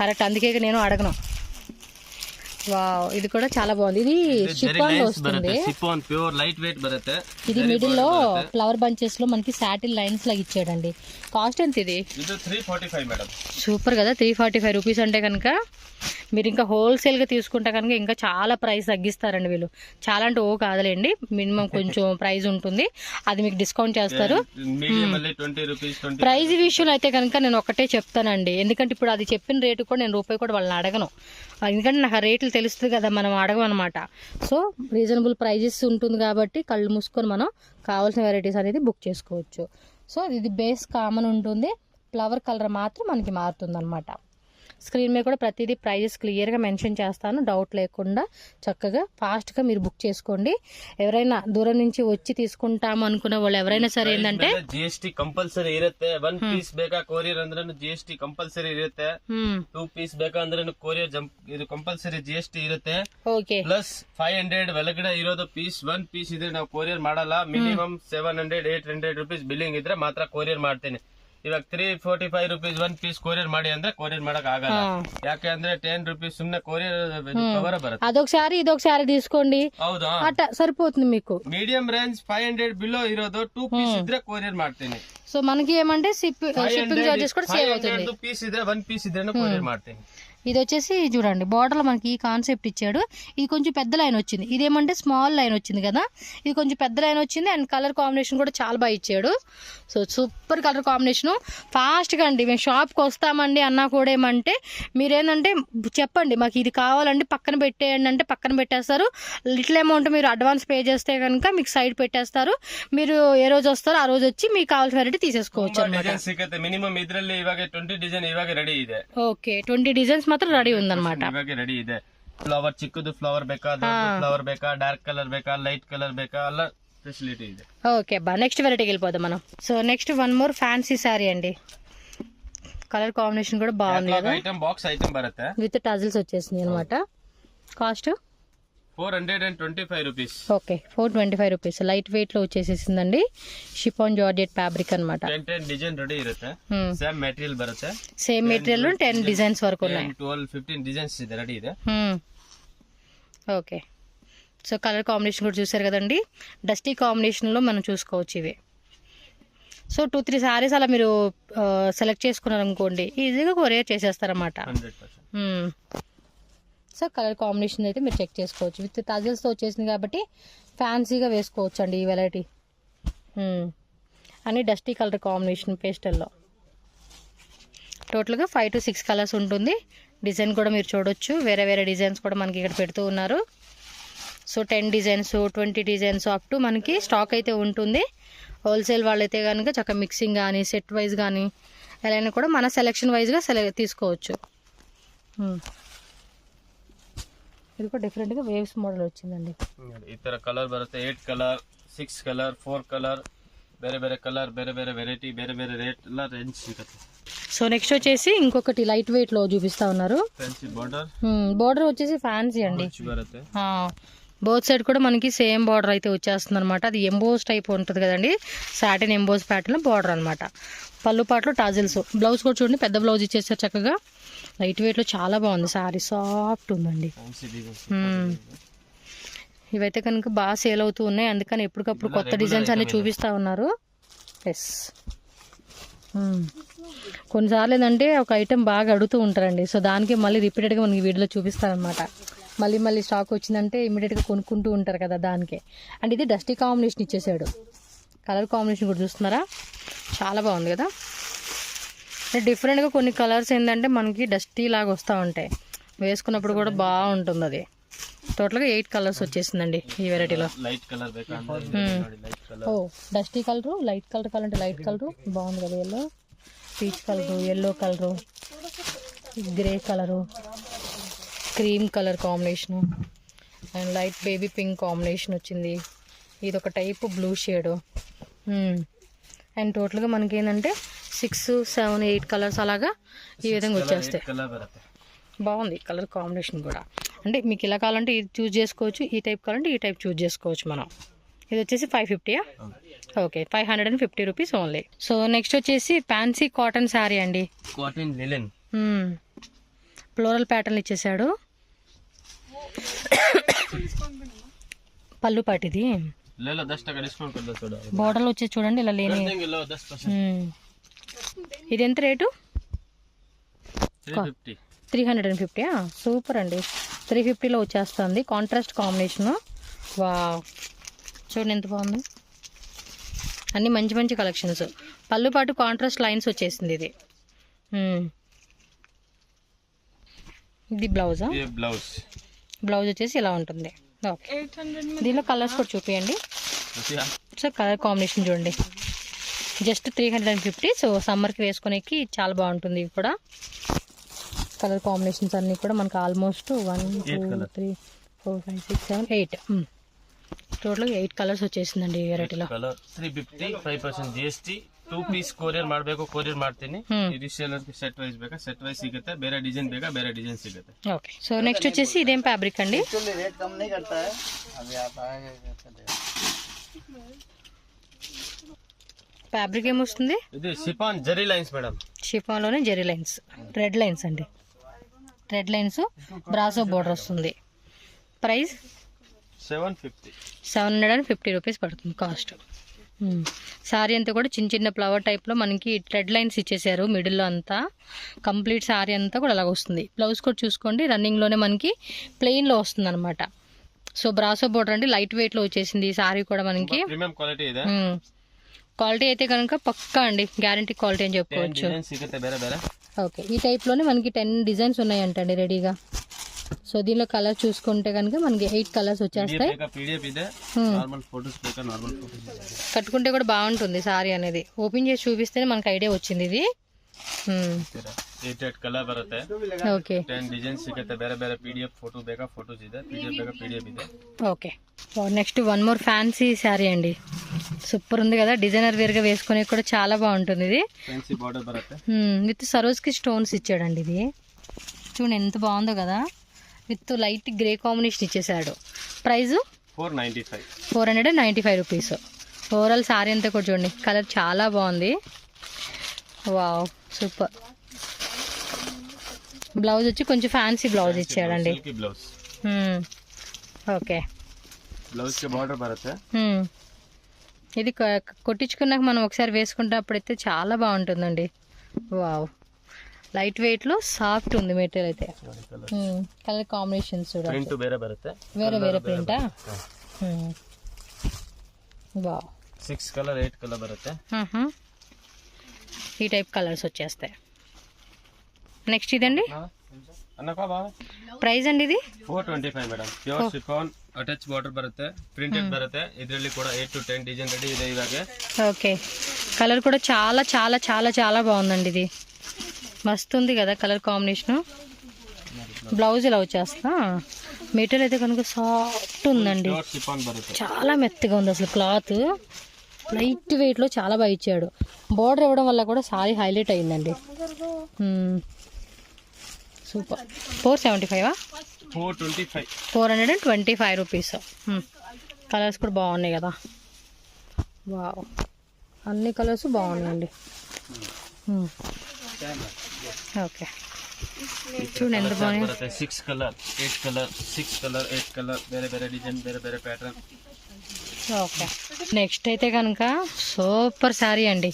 కరెక్ట్, అందుకే నేను అడగను. వావ్, ఇది కూడా చాలా బాగుంది. ఇది షిఫాన్ లో వస్తుంది, షిఫాన్ ప్యూర్ లైట్ వెయిట్ బರುತ್ತೆ. ఇది మిడిల్ లో ఫ్లవర్ బంచెస్ లో మనకి సాటిల్ లైన్స్ లాగా ఇచ్చాడండి. కాస్ట్ ఎంత ఇది? 345 మేడం. సూపర్ కదా. 345 రూపీస్ అంటే కనుక మీరు ఇంకా హోల్సేల్ గా తీసుకుంటే కనుక ఇంకా చాలా ప్రైస్ తగ్గిస్తారండి వీళ్ళు. చాలా అంటే ఓ కాదులేండి, మినిమం కొంచెం ప్రైస్ ఉంటుంది, అది మీకు డిస్కౌంట్ చేస్తారు. ప్రైస్ విషయంలో అయితే కనుక నేను ఒకటే చెప్తానండి, ఎందుకంటే ఇప్పుడు అది చెప్పిన రేటు కూడా నేను రూపాయి కూడా వాళ్ళని అడగను, ఎందుకంటే నాకు ఆ రేట్లు తెలుస్తుంది కదా, మనం అడగమన్నమాట. సో రీజనబుల్ ప్రైజెస్ ఉంటుంది కాబట్టి కళ్ళు మూసుకొని మనం కావాల్సిన వెరైటీస్ అనేది బుక్ చేసుకోవచ్చు. సో ఇది బేస్ కామన్ ఉంటుంది, ఫ్లవర్ కలర్ మాత్రం మనకి మారుతుంది అనమాట. స్క్రీన్ మీద కూడా ప్రతిదీ ప్రైజెస్ క్లియర్గా మెన్షన్ చేస్తాను, డౌట్ లేకుండా చక్కగా ఫాస్ట్గా మీరు బుక్ చేసుకోండి. ఎవరైనా దూరం నుంచి వచ్చి తీసుకుంటాము అనుకున్న వాళ్ళు ఎవరైనా సరే ఏంటంటే ಜಿಎಸ್ಟಿ ಕಂಪಲ್ಸರಿ ಇರುತ್ತೆ. 1 ಪೀಸ್ ಬೇಕಾ ಕೊರಿಯರ್ ಅಂದ್ರೆ ಜಿಎಸ್ಟಿ ಕಂಪಲ್ಸರಿ ಇರುತ್ತೆ. 2 ಪೀಸ್ ಬೇಕಾ ಅಂದ್ರೆ ಕೊರಿಯರ್ ಇದು ಕಂಪಲ್ಸರಿ ಜಿಎಸ್ಟಿ ಇರುತ್ತೆ. ಓಕೆ, ಪ್ಲಸ್ 500 ಒಳಗಡೆ ಇರೋದು ಪೀಸ್ 1 ಪೀಸ್ ಇದ್ರೆ ನಾವು ಕೊರಿಯರ್ ಮಾಡಲ್ಲ. ಮಿನಿಮಮ್ 700-800 ರೂಪೀಸ್ ಬಿಲ್ಲಿಂಗ್ ಇದ್ರೆ ಮಾತ್ರ ಕೊರಿಯರ್ ಮಾಡ್ತೀನಿ. ಇವಾಗ 345 ರೂಪೀಸ್ 1 ಪೀಸ್ ಕೊರಿಯರ್ ಮಾಡಿ ಅಂದ್ರೆ ಕೊರಿಯರ್ ಮಾಡಕ್ ಆಗಲ್ಲ. ಯಾಕೆ ಅಂದ್ರೆ 10 ರೂಪೀಸ್ ಸುಮ್ನೆ ಕೊರಿಯರ್ ಕವರ್ ಬರುತ್ತೆ. అదొకసారి ఇదొకసారి తీసుకోండి, ಹೌದಾ, అట్ట సరిపోతుంది మీకు. మీడియం రేంజ్ 500 బిలో ఇರೋದು 2 పీస్ ఇದ್ರೆ కొరియర్ ಮಾಡ್ತೀನಿ. సో మనకి ఏమంటే షిప్పింగ్ చార్జెస్ కూడా సేవ్ అవుతుంది. 2 పీస్ ఇದ್ರೆ 1 పీస్ ఇದ್ರೆ కొరియర్ ಮಾಡ್ತೀನಿ. ఇది వచ్చేసి చూడండి, బార్డర్లో మనకి ఈ కాన్సెప్ట్ ఇచ్చాడు. ఇది కొంచెం పెద్ద లైన్ వచ్చింది, ఇదేమంటే స్మాల్ లైన్ వచ్చింది కదా, ఇది కొంచెం పెద్ద లైన్ వచ్చింది. అండ్ కలర్ కాంబినేషన్ కూడా చాలా బాగా ఇచ్చాడు. So super colour combination. ఫాస్ట్గా అండి మేము షాప్కి వస్తామండి అన్నా కూడా ఏమంటే మీరేంటంటే చెప్పండి మాకు ఇది కావాలండి పక్కన పెట్టేయండి అంటే పక్కన పెట్టేస్తారు. లిటిల్ అమౌంట్ మీరు అడ్వాన్స్ పే చేస్తే కనుక మీకు సైడ్ పెట్టేస్తారు. మీరు ఏ రోజు వస్తారో ఆ రోజు వచ్చి మీకు కావాల్సిన వెరైటీ తీసేసుకోవచ్చు అనమాట. మినిమం ఇದ್ರಲ್ಲಿ ಇವಾಗ 20 ಡಿಸೈನ್ ಇವಾಗ ರೆಡಿ ಇದೆ. ఓకే, 20 డిజైన్స్ మాత్రం రెడీ ఉందన్నమాట. ಇವಾಗ ರೆಡಿ ಇದೆ. ಫ್ಲವರ್ ಚಿಕ್ಕದು ಫ್ಲವರ್ ಬೇಕಾ, ದೊಡ್ಡ ಫ್ಲವರ್ ಬೇಕಾ, ಡಾರ್ಕ್ ಕಲರ್ ಬೇಕಾ, ಲೈಟ್ ಕಲರ್ ಬೇಕಾ, ಎಲ್ಲ ఫెసిలిటీ ಇದೆ. ఓకే బా, నెక్స్ట్ వెరైటీకి వెళ్ళిపోదాం మనం. So next one more fancy sari అండి. కలర్ కాంబినేషన్ కూడా బాగుంది కదా, ఐటమ్ బాక్స్ ఐటమ్ బರುತ್ತೆ విత్ టజిల్స్ వచ్చేసింది అనమాట. Cost 425 rupees. Okay, 425 rupees. Light weight లో వచ్చేసేసిందండి. షిఫాన్ జార్జెట్ ఫ్యాబ్రిక్ అనమాట. 10 డిజైన్ రెడీ ఇರುತ್ತೆ. సేమ్ మెటీరియల్ బರುತ್ತೆ, సేమ్ మెటీరియల్ 10 డిజైన్స్ వరకు ఉన్నాయి. 12-15 డిజైన్స్ ಇದೆ రెడీ ಇದೆ. ఓకే, సో కలర్ కాంబినేషన్ కూడా చూసారు కదండి, డస్టీ కాంబినేషన్లో మనం చూసుకోవచ్చు ఇవి. సో 2-3 సారీస్ అలా మీరు సెలెక్ట్ చేసుకున్నారు అనుకోండి, ఈజీగా కొరియర్ చేసేస్తారన్నమాట. 100%. సో కలర్ కాంబినేషన్ అయితే మీరు చెక్ చేసుకోవచ్చు. విత్ టజిల్స్తో వచ్చేసింది కాబట్టి ఫ్యాన్సీగా వేసుకోవచ్చు అండి ఈ వెరైటీ. అని డస్టీ కలర్ కాంబినేషన్ పేస్టల్లో టోటల్గా 5 to 6 కలర్స్ ఉంటుంది. డిజైన్ కూడా మీరు చూడొచ్చు, వేరే వేరే డిజైన్స్ కూడా మనకి ఇక్కడ పెడుతూ ఉన్నారు. So 10 designs 20 designs up to మనకి స్టాక్ అయితే ఉంటుంది. హోల్సేల్ వాళ్ళైతే కనుక చక్కగా మిక్సింగ్ కానీ సెట్ వైజ్ కానీ ఎలా కూడా మన సెలెక్షన్ వైజ్గా తీసుకోవచ్చు. ఇది కూడా డిఫరెంట్గా వేవ్స్ మోడల్ వచ్చిందండి. ಈ ತರ ಕಲರ್ ಬರುತ್ತೆ. 8 ಕಲರ್, 6 ಕಲರ್, 4 ಕಲರ್, ಬೇರೆ ಬೇರೆ ಕಲರ್, ಬೇರೆ ಬೇರೆ ವೆರೈಟಿ, ಬೇರೆ ಬೇರೆ ರೇಟ್ ಎಲ್ಲ ರೇಂಜ್ ಸಿಗುತ್ತೆ. సో నెక్స్ట్ వచ్చేసి ఇంకొకటి లైట్ వెయిట్ లో చూపిస్తా ఉన్నారు. Fancy border. బార్డర్ వచ్చేసి ఫ్యాన్సీ అండి బರುತ್ತೆ. బోత్ సైడ్ కూడా మనకి సేమ్ బార్డర్ అయితే వచ్చేస్తుంది అనమాట. అది ఎంబోస్ టైప్ ఉంటుంది కదండి, సాటిన్ ఎంబోస్ ప్యాటర్న్ బార్డర్ అనమాట. పళ్ళు పాటలు టాజిల్స్. బ్లౌజ్ కూడా చూడండి, పెద్ద బ్లౌజ్ ఇచ్చేసారు చక్కగా. లైట్ వెయిట్లో చాలా బాగుంది సారీ, సాఫ్ట్ ఉందండి. ఇవైతే కనుక బాగా సేల్ అవుతూ ఉన్నాయి, అందుకని ఎప్పటికప్పుడు కొత్త డిజైన్స్ అన్ని చూపిస్తూ ఉన్నారు. ఎస్, కొన్నిసార్లు ఏంటంటే ఒక ఐటెం బాగా అడుగుతూ ఉంటారండి, సో దానికి మళ్ళీ రిపీటెడ్గా మనకి వీడియోలో చూపిస్తారనమాట. మళ్ళీ స్టాక్ వచ్చిందంటే ఇమీడియట్గా కొనుక్కుంటూ ఉంటారు కదా, దానికే. అండ్ ఇది డస్టీ కాంబినేషన్ ఇచ్చేసాడు, కలర్ కాంబినేషన్ కూడా చూస్తున్నారా, చాలా బాగుంది కదా. డిఫరెంట్గా కొన్ని కలర్స్ ఏంటంటే మనకి డస్టీ లాగా వస్తూ ఉంటాయి, వేసుకున్నప్పుడు కూడా బాగుంటుంది. అది టోటల్గా 8 కలర్స్ వచ్చేసిందండి ఈ వెరైటీలో. ఓ డస్టీ కలరు, లైట్ కలర్ కావాలంటే లైట్ కలరు బాగుంది కదా, yellow, peach colour, yellow colour, grey colour, cream colour combination, and light baby pink combination వచ్చింది. ఇది ఒక టైపు బ్లూ షేడు. అండ్ టోటల్గా మనకి ఏంటంటే 6, 7, 8 కలర్స్ అలాగా ఈ విధంగా వచ్చేస్తాయి. బాగుంది కలర్ కాంబినేషన్ కూడా. అంటే మీకు ఇలా కావాలంటే ఇది చూస్ చేసుకోవచ్చు, ఈ టైప్ కావాలంటే ఈ టైప్ చూస్ చేసుకోవచ్చు మనం. ఇది వచ్చేసి 550. Okay, 550 rupees only. So next వచ్చేసి ఫ్యాన్సీ కాటన్ శారీ అండి, కాటన్ లినెన్, ఫ్లోరల్ ప్యాటర్న్ ఇచ్చేసాడు. పళ్ళు పాటిది బోర్డర్లో వచ్చేసి చూడండి ఇలా లేని. ఇది ఎంత రేటు? 350. సూపర్ అండి, 350లో వచ్చేస్తుంది. Contrast combination. వా చూడండి ఎంత బాగుంది, అన్ని మంచి మంచి కలెక్షన్స్. పళ్ళు పాటు కాంట్రాస్ట్ లైన్స్ వచ్చేసింది. ఇది బ్లౌజా? బ్లౌజ్ వచ్చేసి ఇలా ఉంటుంది. ఓకే, దీనిలో కలర్స్ కూడా చూపించండి. సో కలర్ కాంబినేషన్ చూడండి, జస్ట్ 350. సో సమ్మర్కి వేసుకునేకి చాలా బాగుంటుంది. ఇవి కూడా కలర్ కాంబినేషన్స్ అన్నీ కూడా మనకు ఆల్మోస్ట్ 1, 2, 3, 4, 5, 6, 7, 8 టోటల్గా 8 కలర్స్ వచ్చేసిందండి ఈ వెరైటీలో. 350, 5% GST. 2 ಪೀಸ್ ಕೊರಿಯರ್ ಮಾಡಬೇಕು, ಕೊರಿಯರ್ ಮಾಡ್ತೀನಿ. ಇದು ಸೇಲರ್ಗೆ ಸೆಟ್ ವೈಸ್ ಬೇಕಾ, ಸೆಟ್ ವೈಸ್ ಸಿಗುತ್ತೆ. ಬೇರೆ ಡಿಸೈನ್ ಬೇಕಾ, ಬೇರೆ ಡಿಸೈನ್ ಸಿಗುತ್ತೆ. ఓకే, సో నెక్స్ట్ వచ్చేసి ఇదేం ఫ్యాబ్రిక్ అండి? ఫ్యాబ్రిక్ ఏమొస్తుంది? ఇది chiffon zari lines madam. Chiffon లోనే జరీ లైన్స్, రెడ్ లైన్స్ అండి, రెడ్ లైన్స్, బ్రాసో బోర్డర్ వస్తుంది. ప్రైస్ 750 రూపీస్ పడుతుంది కాస్ట్. శారీ అంతా కూడా చిన్న చిన్న ఫ్లవర్ టైప్లో మనకి రెడ్ లైన్స్ ఇచ్చేసారు మిడిల్లో అంతా. కంప్లీట్ శారీ అంతా కూడా అలాగ వస్తుంది. బ్లౌజ్ కూడా చూసుకోండి, రన్నింగ్లోనే మనకి ప్లెయిన్లో వస్తుంది అనమాట. సో బ్రాసో బోర్డర్ అండి, లైట్ వెయిట్లో వచ్చేసింది ఈ శారీ కూడా మనకి. క్వాలిటీ అయితే కనుక పక్కా అండి, గ్యారంటీ క్వాలిటీ అని చెప్పుకోవచ్చు. ఓకే, ఈ టైప్లోనే మనకి 10 డిజైన్స్ ఉన్నాయంటండి రెడీగా. సో దీనిలో కలర్ చూసుకుంటే కనుక మనకి 8 కలర్స్ వచ్చేస్తాయి. కట్టుకుంటే కూడా బాగుంటుంది సారీ అనేది. ఓపెన్ చేసి చూపిస్తేనే మనకు ఐడియా వచ్చింది ఇది. ಕಲರ್ ಬರುತ್ತೆ. ಓಕೆ, 10 ಡಿಸೈನ್ ಸಿಗುತ್ತೆ. ಬೇರೆ ಬೇರೆ PDF ಫೋಟೋ ಬೇಕಾ, ಫೋಟೋಸ್ ಇದೆ. PDF ಬೇಕಾ, PDF ಇದೆ. Okay, next 1 more fancy sari అండి. సూపర్ ఉంది కదా, డిజైనర్ వేర్ గా వేసుకునే కూడా చాలా బాగుంటుంది. ఇది ఫ్యాన్సీ బార్డర్ బರುತ್ತೆ, విత్ సరోజ్కి స్టోన్స్ ఇచ్చాడండి. ఇది చూడండి ఎంత బాగుందో కదా, విత్ లైట్ గ్రే కాంబినేషన్ ఇచ్చేసాడు. Price 495 rupees. ఓవరాల్ శారీ అంతా కూడా చూడండి, కలర్ చాలా బాగుంది. Wow, super. బ్లౌజ్ వచ్చి కొంచెం ఫ్యాన్సీ బ్లౌజ్ ఇచ్చాడండి. ఓకే, బ్లౌజ్ కి బార్డర్ బರುತ್ತೆ. ఇది కొట్టించుకున్నాక మనం ఒకసారి వేసుకుంటే అప్పుడైతే చాలా బాగుంటుందండి. వావ్, లైట్ వెయిట్ లో సాఫ్ట్ ఉంది మెటీరియల్ అయితే. కలర్ కాంబినేషన్స్ వేరే వేరే ప్రింటా? వావ్, 6 కలర్ 8 కలర్ బರುತ್ತೆ. ఈ టైప్ కలర్స్ వచ్చేస్తాయి. నెక్స్ట్ ఇదండి, ಪ್ರೈಸ್ ಅಂడి ఇది 425 madam. Pure chiffon attach border ಬರುತ್ತೆ, ಪ್ರಿಂಟೆಡ್ ಬರುತ್ತೆ. ಇದರಲ್ಲಿ ಕೂಡ 8 to 10 ಡಿಸೈನ್ రెడీ ಇದೆ ಇವಾಗ. ఓకే, కలర్ కూడా చాలా చాలా చాలా చాలా బాగుందండి. ఇది మస్తు ఉంది కదా కలర్ కాంబినేషన్. బ్లౌజ్ ఇలా వచ్చేస్తా. మెటీరియల్ అయితే కనుక సాఫ్ట్ ఉందండి, చాలా మెత్తగా ఉంది అసలు. క్లాత్ లైట్ వెయిట్ లో చాలా బాగా ఇచ్చాడు. బోర్డర్ ఇవ్వడం వల్ల కూడా సారీ హైలైట్ అయిందండి. సూపర్. 475 425. 425 రూపీస్. కలర్స్ కూడా బాగున్నాయి కదా. వావ్, అన్ని కలర్స్ బాగున్నాయండి. ఓకే, చూడండి ఎంత బాగున్నాయి. 6 కలర్ 8 కలర్ 6 కలర్ 8 కలర్ ಬೇರೆ ಬೇರೆ డిజైన్ ಬೇರೆ ಬೇರೆ ప్యాటర్న్. ఓకే, నెక్స్ట్ అయితే కనుక సూపర్ శారీ అండి,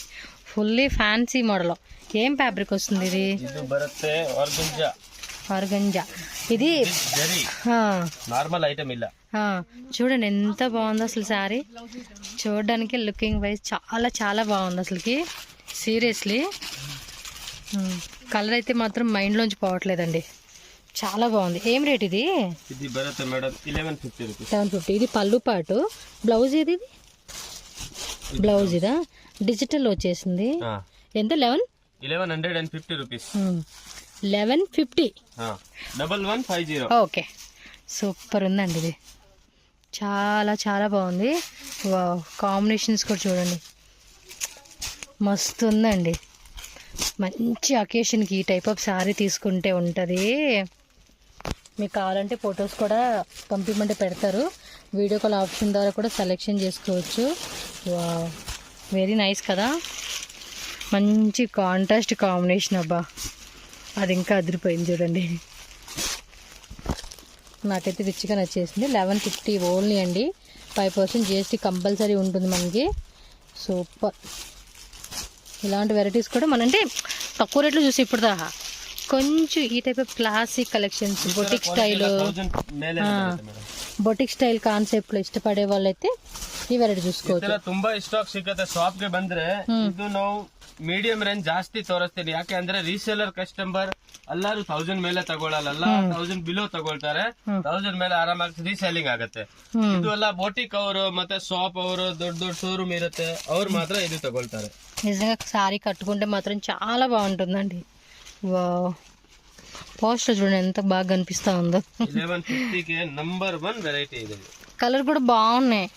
ఫుల్లీ ఫ్యాన్సీ మోడల్. ఏం ఫ్యాబ్రిక్ వస్తుంది ఇది? ಇದು ಬರುತ್ತೆ ఆర్గంజా. ఇది నార్మల్ ఐటమ్ ಇಲ್ಲ. చూడండి ఎంత బాగుందో అసలు శారీ. చూడడానికి లుకింగ్ వైజ్ చాలా చాలా బాగుంది అసలుకి, సీరియస్లీ. కలర్ అయితే మాత్రం మైండ్లోంచి పోవట్లేదండి, చాలా బాగుంది. ఏం రేట్ ఇది? ఇది బರುತ್ತೆ మేడం 1150 రూపీస్. 750. ఇది పళ్ళు పాటు. బ్లౌజ్ ఇది? బ్లౌజ్ ఇదా? డిజిటల్ వచ్చేసింది. ఎంత? 1150 రూపీస్. 1150. 1150. ఓకే, సూపర్ ఉందండి ఇది, చాలా చాలా బాగుంది. వావ్, కాంబినేషన్స్ కూడా చూడండి మస్తు ఉందండి. మంచి అకేషన్కి ఈ టైప్ ఆఫ్ శారీ తీసుకుంటే ఉంటుంది. మీకు కావాలంటే ఫొటోస్ కూడా పంపించమంటే పెడతారు, వీడియో కాల్ ఆప్షన్ ద్వారా కూడా సెలెక్షన్ చేసుకోవచ్చు. వావ్, వెరీ నైస్ కదా, మంచి కాంట్రాస్ట్ కాంబినేషన్. అబ్బా, అది ఇంకా అదిరిపోయింది చూడండి, నాకైతే రిచ్గా నచ్చేసింది. 1150 ఓన్లీ అండి. 5% GST కంపల్సరీ ఉంటుంది మనకి. సూపర్. ఇలాంటి వెరైటీస్ కూడా మన అంటే తక్కువ రేట్లో చూసి ఇప్పుడు దాకా కొంచెం ఈ type of classic collections, boutique style concept లో ఇష్టపడే వాళ్ళైతే ಈ ವೆರೈಟಿ చూసుకోవచ్చు. ತುಂಬಾ ಸ್ಟಾಕ್ ಸಿಗುತ್ತೆ ಶಾಪ್ಗೆ ಬಂದ್ರೆ. ಇದು ನಾವು ಮೀಡಿಯಂ ರೇಂಜ್ ಜಾಸ್ತಿ ತೋರಿಸ್ತೀನಿ, ಯಾಕೆ ಅಂದ್ರೆ ರೀಸೇಲರ್ ಕಸ್ಟಮರ್ ಎಲ್ಲರೂ 1000 ಮೇಲೆ ತಗೊಳ್ಳಲ್ಲ, 1000 ಬಿಲೋ ತಗೊಳ್ತಾರೆ. 1000 ಮೇಲೆ ಆರಾಮಾಗಿ ರೀಸೇಲಿಂಗ್ ಆಗುತ್ತೆ. ಇದು ಎಲ್ಲ ಬೋಟಿಕ್ ಅವರು ಮತ್ತೆ ಶಾಪ್ ಅವರು ದೊಡ್ಡ ದೊಡ್ಡ ಶೋರೂಮ್ ಇರುತ್ತೆ, ಅವ್ರು ಮಾತ್ರ ಇದು ತಗೊಳ್ತಾರೆ. నిజంగా సారీ కట్టుకుంటే మాత్రం చాలా బాగుంటుందండి. వావ్, పోస్టర్ చూడండి ఎంత బాగా కనిపిస్తా ఉందో. 1150కి నంబర్ 1 వెరైటీ ఇది. కలర్ కూడా బాగున్నాయి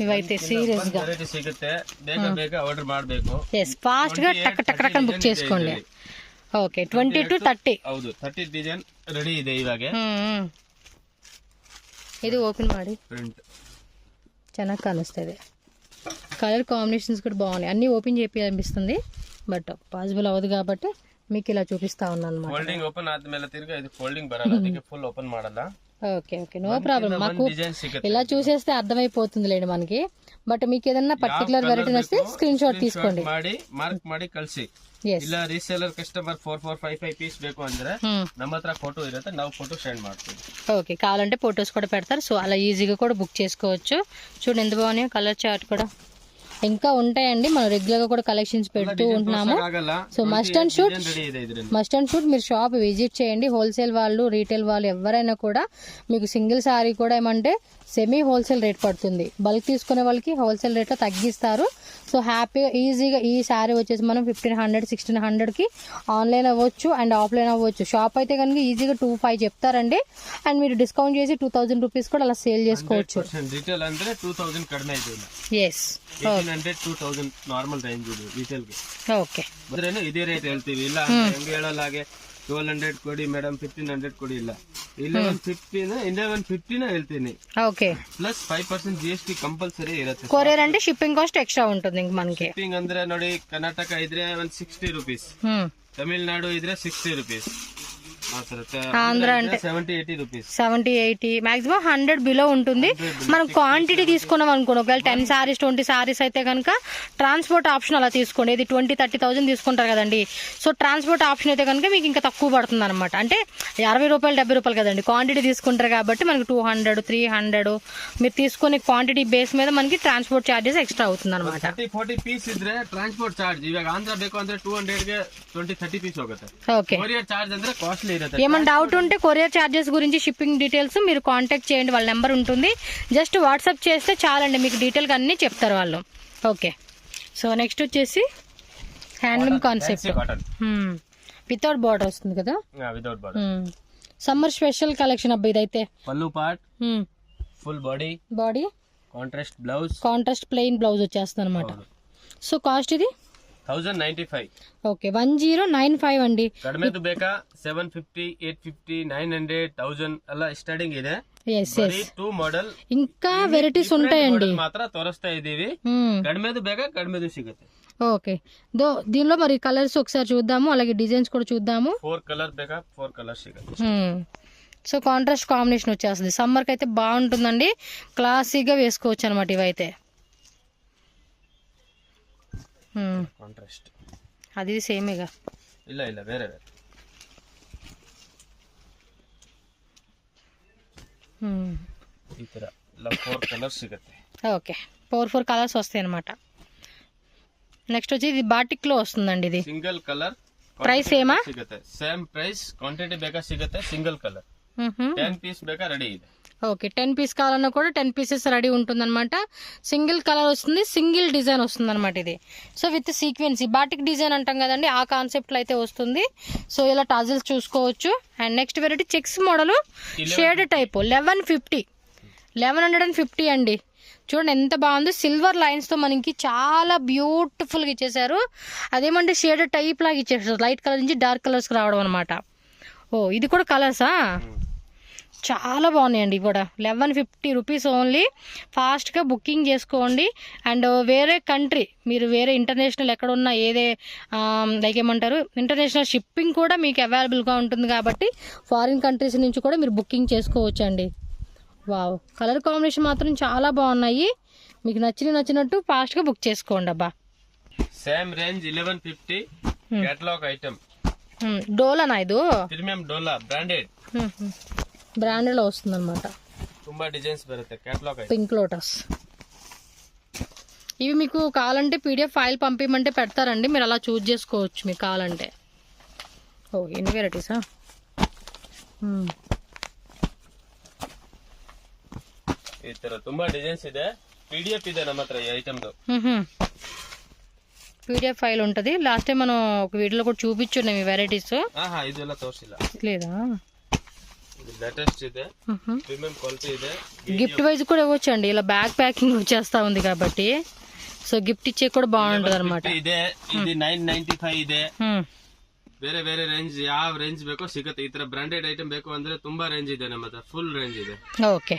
ఇవైతే. సీరియస్ గా వెరైటీ సిಗುತ್ತೆ, ಬೇಗ ಬೇಗ ఆర్డర్ ಮಾಡಬೇಕು. ఎస్, ఫాస్ట్ గా టక్ టక్ టక్ బుక్ చేసుకోండి. Okay, 20 to 30. ಹೌದು, 30 ಡಿಸೈನ್ ರೆಡಿ ಇದೆ ಇವಾಗ. ఇది ఓపెన్ ಮಾಡಿ ಪ್ರಿಂಟ್ ಚೆನ್ನಾಗಿ ಕಾಣಿಸ್ತಿದೆ. కలర్ కాంబినేషన్స్ కూడా బాగున్నాయి. అన్ని ఓపెన్ చేయాలనిపిస్తుంది బట్ పాసిబుల్ అవ్వదు కాబట్టి మీకు ఇలా చూపిస్తా ఉన్నాను అన్నమాట. ఫోల్డింగ్ ఓపెన్ ఆದ್ಮೇಲೆ తిరిగి ఇది ఫోల్డింగ్ బರಲ್ಲ, ಅದಕ್ಕೆ ఫుల్ ఓపెన్ ಮಾಡಲ್ಲ. Okay okay, no problem. మాకు ఇలా చూసేస్తే అర్థమైపోతుంది లేండి మనకి. బట్ మీకు ఏదన్నా పర్టికులర్ వెరైటీ వస్తే స్క్రీన్ షాట్ తీసుకోండి, మార్క్ ಮಾಡಿ ಕಳಿಸಿ. ಇಲ್ಲ ರೀಸೇಲರ್ ಕಸ್ಟಮರ್ 4455 పీస్ ಬೇಕು ಅಂದ್ರೆ ನಮ್ಮ ಹತ್ರ ಫೋಟೋ ಇರುತ್ತೆ, ನಾವು ಫೋಟೋ ಸೆಂಡ್ ಮಾಡ್ತೀವಿ. ఓకే, కావాలంటే ఫొటోస్ కూడా పెడతారు. సో అలా ఈజీగా కూడా బుక్ చేసుకోవచ్చు. చూడండి ఎంత బాగున్నాయో కలర్ చార్ట్ కూడా. ఇంకా ఉంటాయండి, మనం రెగ్యులర్ గా కూడా కలెక్షన్స్ పెడుతూ ఉంటున్నాము. సో మస్ట్ అండ్ షూట్ మీరు షాప్ విజిట్ చేయండి. హోల్సేల్ వాళ్ళు, రీటైల్ వాళ్ళు ఎవరైనా కూడా మీకు సింగిల్ సారీ కూడా ఏమంటే సెమీ హోల్సేల్ రేట్ పడుతుంది. బల్క్ తీసుకునే వాళ్ళకి హోల్సేల్ రేట్లో తగ్గిస్తారు. సో హ్యాపీగా ఈజీగా ఈ శారీ వచ్చేసి మనం 1500 1600కి ఆన్లైన్ అవ్వచ్చు అండ్ ఆఫ్లైన్ అవ్వచ్చు. షాప్ అయితే కనుక ఈజీగా 25 చెప్తారండి, అండ్ మీరు డిస్కౌంట్ చేసి 2000 రూపీస్ కూడా అలా సేల్ చేసుకోవచ్చు. ರಿಟೇಲ್ ಅಂದ್ರೆ 2000 ಕಡಿಮೆ ಇದೆ. ಎಸ್, 1800 2000 ನಾರ್ಮಲ್ ರೇಂಜ್ ಇದೆ ರಿಟೇಲ್ ಗೆ. ಓಕೆ, ಅಂದ್ರೆ ಇದೇ ರೇಟ್ ಹೇಳ್ತೀವಿ, ಇಲ್ಲ ಹೆಂಗೆ ಹೇಳಲ್ಲ ಹಾಗೆ 1200 ಕೊಡಿ ಮೇಡಮ್ 1500 ಕೊಡಿ, ಇಲ್ಲ 1150 ಹೇಳ್ತೀನಿ. ఓకే, ಪ್ಲಸ್ 5% GST ಕಂಪಲ್ಸರಿ ಇರುತ್ತೆ. కొరియర్ అంటే షిప్పింగ్ కాస్ట్ ఎక్స్ట్రా ఉంటుంది ఇంక మనకి. ಶಿಪ್ಪಿಂಗ್ ಅಂದ್ರೆ ನೋಡಿ, ಕರ್ನಾಟಕ ಇದ್ರೆ 60 ರೂಪೀಸ್, ತಮಿಳ್ನಾಡು ಇದ್ರೆ 60 ರೂಪೀಸ್, ఆంధ్ర అంటే 70-80 రూపీస్, 70-80 మాక్సిమం 100 బిలో ఉంటుంది. మనం క్వాంటిటీ తీసుకున్నాం అనుకోండి, ఒకవేళ 10 సారీస్ 20 సారీస్ అయితే కనుక ట్రాన్స్పోర్ట్ ఆప్షన్ అలా తీసుకోండి. ఇది 20-30,000 తీసుకుంటారు కదండి. సో ట్రాన్స్పోర్ట్ ఆప్షన్ అయితే కనుక మీకు ఇంకా తక్కువ పడుతుంది అనమాట. అంటే 60 రూపాయలు 70 రూపాయలు కదండి, క్వాంటిటీ తీసుకుంటారు కాబట్టి మనకి 200 300 మీరు తీసుకునే క్వాంటిటీ బేస్ మీద మనకి ట్రాన్స్పోర్ట్ ఛార్జెస్ ఎక్స్ట్రా అవుతుంది అనమాట. 30-40 పీస్ ಇದ್ರೆ ಟ್ರಾನ್ಸ್ಪೋರ್ಟ್ ಚಾರ್ಜ್ ಇವಾಗ ಆಂಧ್ರ ಬೇಕು ಅಂದ್ರೆ 200ಗೆ 20-30 ಪೀಸ್ ಹೋಗುತ್ತೆ. ఓకే, ಕೊರಿಯರ್ ಚಾರ್ಜ್ ಅಂದ್ರೆ ಕಾಸ್ಟ್ಲಿ. ఏమైనా డౌట్ ఉంటే కొరియర్ ఛార్జెస్ గురించి, షిప్పింగ్ డీటెయిల్స్ మీరు కాంటాక్ట్ చేయండి, వాళ్ళ నెంబర్ ఉంటుంది. జస్ట్ వాట్సాప్ చేస్తే చాలండి, మీకు డీటెయిల్గా అన్నీ చెప్తారు వాళ్ళు. ఓకే, సో నెక్స్ట్ వచ్చేసి హ్యాండ్లూమ్ కాన్సెప్ట్ వితౌట్ బార్డర్ వస్తుంది కదా, without border summer special collection అబ్బా ఇదైతే. పల్లు part, full body, contrast blouse, contrast plain blouse వచ్చేస్తుంది అనమాట. సో కాస్ట్ ఇది 1095. ఓకే 1095 అండి. ಕಡಿಮೆದು ಬೇಕಾ 750 850 900 1000 ಎಲ್ಲ ಸ್ಟಾರ್ಟಿಂಗ್ ಇದೆ. ఎస్ ఎస్ 2 మోడల్ ఇంకా వెరైటీస్ ఉంటాయండి. మాత్ర తోరిస్తా ಇದೀವಿ. కడిమెದು ಬೇಕಾ కడిమెದು సిಗುತ್ತೆ. ఓకే దీనిలో మరి కలర్స్ ఒకసారి చూద్దాము, అలాగే డిజైన్స్ కూడా చూద్దాము. 4 కలర్ ಬೇಕಾ 4 కలర్ సిಗುತ್ತೆ. సో కాంట్రాస్ట్ కాంబినేషన్ వచ్చేస్తుంది. సమ్మర్కి అయితే బాగుంటుందండి, క్లాసీగా వేసుకోవచ్చు అనమాట ఇవైతే. కాంట్రాస్ట్ అది సేమేగా. ಇಲ್ಲ ಇಲ್ಲ ಬೇರೆ ಬೇರೆ. ಈ ತರ ಎಲ್ಲ 4 ಕಲರ್ ಸಿಗುತ್ತೆ. ఓకే 4 కలర్స్ వస్తాయి అనమాట. నెక్స్ట్ వచ్చి ఇది బాటిక్ లో వస్తుందండి. ఇది సింగిల్ కలర్ ప్రైస్ ఏమా ಸಿಗುತ್ತೆ. Same price. క్వాంటిటీ ಬೇಕಾ ಸಿಗುತ್ತೆ. సింగిల్ కలర్ 10 పీస్ ಬೇಕಾ రెడీ ಇದೆ. ఓకే 10 పీస్ కావాలన్నా కూడా 10 పీసెస్ రెడీ ఉంటుందన్నమాట. సింగిల్ కలర్ వస్తుంది, సింగిల్ డిజైన్ వస్తుంది అనమాట ఇది. సో విత్ సీక్వెన్సీ బాటిక్ డిజైన్ అంటాం కదండి, ఆ కాన్సెప్ట్లో అయితే వస్తుంది. సో ఇలా టాజిల్స్ చూసుకోవచ్చు. And next variety checks model shade type 1150 అండి. చూడండి ఎంత బాగుంది, సిల్వర్ లైన్స్తో మనకి చాలా బ్యూటిఫుల్గా ఇచ్చేసారు. అదేమంటే షేడ్ టైప్ లాగా ఇచ్చేసారు, లైట్ కలర్ నుంచి డార్క్ కలర్స్కి రావడం అనమాట. ఓ ఇది కూడా కలర్సా, చాలా బాగున్నాయండి ఇవి కూడా. 1150 రూపీస్ ఓన్లీ. ఫాస్ట్గా బుకింగ్ చేసుకోండి. అండ్ వేరే కంట్రీ మీరు వేరే ఇంటర్నేషనల్ ఎక్కడ ఉన్నా ఏదే లైక్ ఏమంటారు ఇంటర్నేషనల్ షిప్పింగ్ కూడా మీకు అవైలబుల్గా ఉంటుంది కాబట్టి ఫారిన్ కంట్రీస్ నుంచి కూడా మీరు బుకింగ్ చేసుకోవచ్చు అండి. వావ్ కలర్ కాంబినేషన్ మాత్రం చాలా బాగున్నాయి. మీకు నచ్చినట్టు ఫాస్ట్గా బుక్ చేసుకోండి అబ్బా. Same range 1150 catalogue item. డోలానా ఇది? ప్రీమియం డోలా బ్రాండెడ్ లో వస్తుంది అనమాట. ತುಂಬಾ డిజైన్స్ బರುತ್ತೆ. Catalogue item pink lotus. ఇవి మీకు కావాలంటే పీడిఎఫ్ ఫైల్ పంపించమంటే పెడతారండి, మీరు అలా చూస్ చేసుకోవచ్చు మీకు కావాలంటే. ఓ ఎన్ని వెరైటీసా. ಈ ತರ ತುಂಬಾ డిజైన్స్ ಇದೆ. పీడిఎఫ్ ಇದೆ ನಮ್ಮ ಹತ್ರ ಈ ఐటమ్ದು. పీడిఎఫ్ ఫైల్ ఉంటుంది. లాస్ట్ టైం మనం ఒక వీడియోలో కూడా చూపించున్నాం ఈ వెరైటీస్. ಇದೆಲ್ಲ ತೋರಿಸಿಲ್ಲ లేదా? ఇది లేటెస్ట్ ಇದೆ. ప్రీమియం క్వాలిటీ ಇದೆ. గిఫ్ట్ వైజ్ కూడా ఇవ్వచ్చు అండి, ఇలా బ్యాగ్ ప్యాకింగ్ వచ్చేస్తా ఉంది కాబట్టి. సో గిఫ్ట్ ఇచ్చే కూడా బాగుంటుంది అనమాట. ಇದೆ ఇది 995 ಇದೆ. ಬೇರೆ ಬೇರೆ ರೇಂಜ್ ಯಾವ ರೇಂಜ್ ಬೇಕೋ ಸಿಗುತ್ತೆ. ಈ ತರ ಬ್ರಾಂಡೆಡ್ ಐಟಮ್ ಬೇಕು ಅಂದ್ರೆ ತುಂಬಾ ರೇಂಜ್ ಇದೆ ನಮ್ಮ ಹತ್ರ, ಫುಲ್ ರೇಂಜ್ ಇದೆ. ఓకే